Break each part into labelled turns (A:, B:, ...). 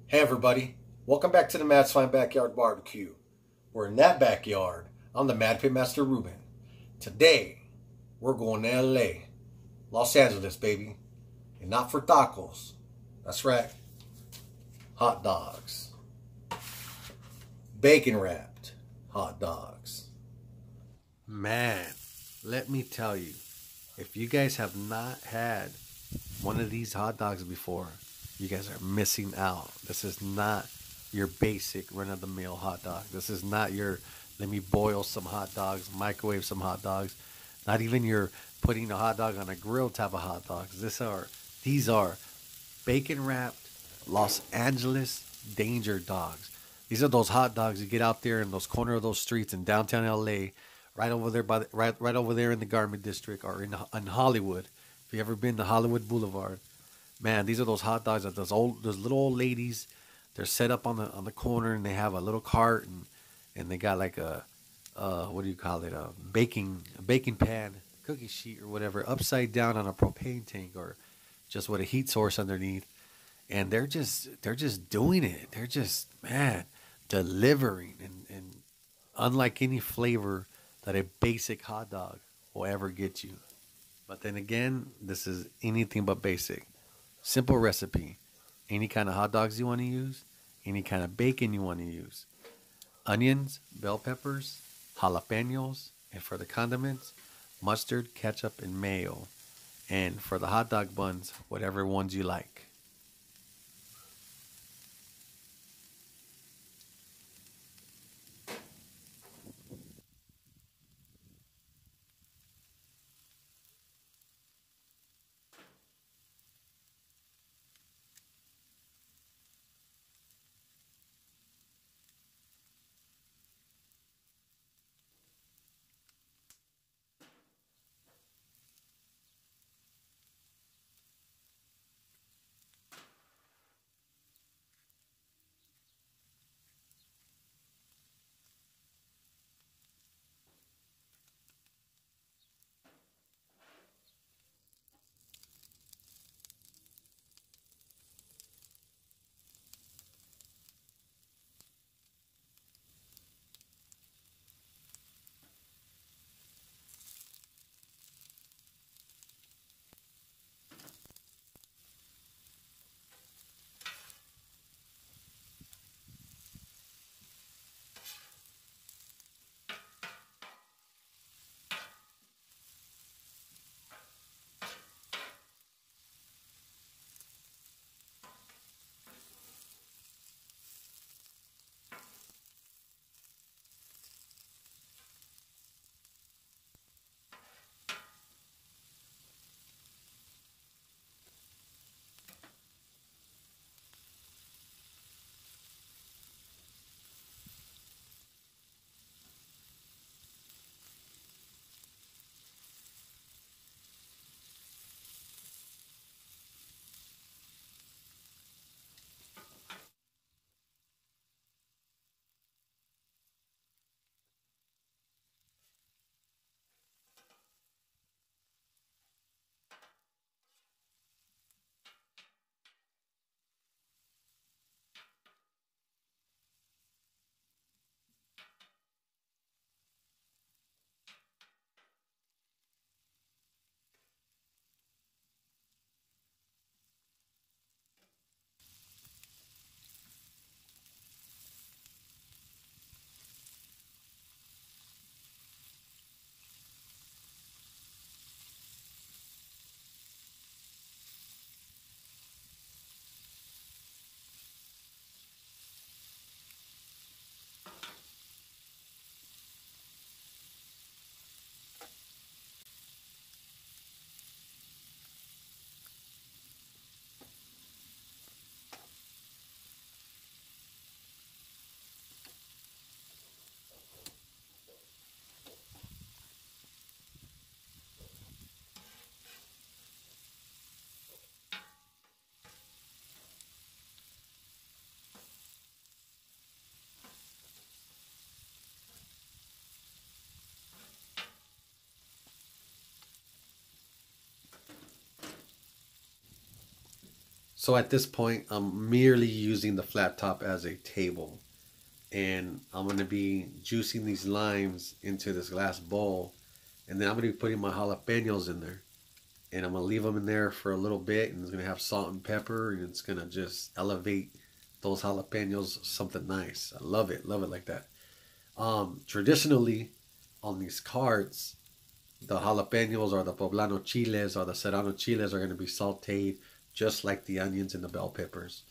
A: Hey everybody, welcome back to the Mad's Fine Backyard Barbecue. We're in that backyard. I'm the Mad Pit Master Ruben. Today, we're going to LA, Los Angeles, baby. And not for tacos. That's right, hot dogs. Bacon wrapped hot dogs. Man, let me tell you, if you guys have not had one of these hot dogs before, you guys are missing out. This is not your basic run of the mill hot dog. This is not your let me boil some hot dogs, microwave some hot dogs. Not even your putting a hot dog on a grill type of hot dogs. These are bacon wrapped Los Angeles danger dogs. These are those hot dogs you get out there in those corner of those streets in downtown LA, right over there right over there in the Garment District or in Hollywood. If you ever been to Hollywood Boulevard, man, these are those hot dogs that those little old ladies. They're set up on the corner and they have a little cart and they got like a what do you call it, a baking pan, cookie sheet or whatever upside down on a propane tank or just with a heat source underneath, and they're just doing it. They're just, man, delivering and unlike any flavor that a basic hot dog will ever get you. But then again, this is anything but basic. Simple recipe. Any kind of hot dogs you want to use, any kind of bacon you want to use, onions, bell peppers, jalapenos, and for the condiments, mustard, ketchup, and mayo. And for the hot dog buns, whatever ones you like. So at this point, I'm merely using the flat top as a table. And I'm going to be juicing these limes into this glass bowl. And then I'm going to be putting my jalapenos in there. And I'm going to leave them in there for a little bit. And it's going to have salt and pepper. And it's going to just elevate those jalapenos something nice. I love it. Love it like that. Traditionally, on these carts, the jalapenos or the poblano chiles or the serrano chiles are going to be sauteed just like the onions and the bell peppers.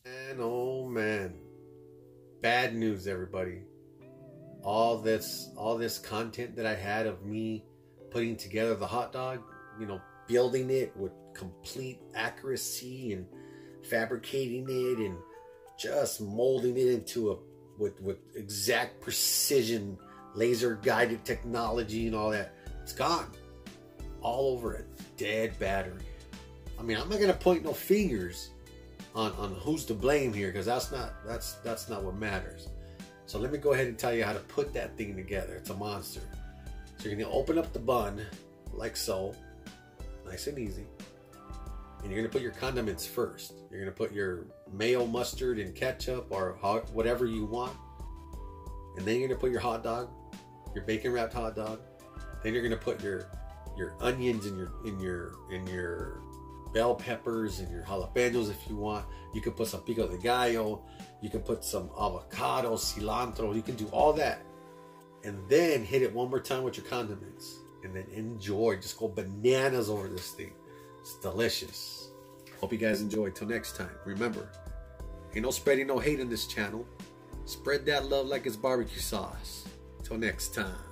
A: And oh man, bad news, everybody. All this content that I had of me putting together the hot dog, building it with complete accuracy and fabricating it and just molding it into with exact precision, laser guided technology and all that. It's gone. All over a dead battery. I mean, I'm not gonna point no fingers on who's to blame here, because that's not what matters. So let me go ahead and tell you how to put that thing together. It's a monster. So you're gonna open up the bun like so, nice and easy. And you're gonna put your condiments first. You're gonna put your mayo, mustard, and ketchup, or whatever you want. And then you're gonna put your hot dog, your bacon wrapped hot dog. Then you're gonna put your onions and your bell peppers and your jalapenos if you want. You can put some pico de gallo. You can put some avocado, cilantro. You can do all that. And then hit it one more time with your condiments. And then enjoy. Just go bananas over this thing. It's delicious. Hope you guys enjoy. Till next time. Remember, ain't no spreading no hate on this channel. Spread that love like it's barbecue sauce. Till next time.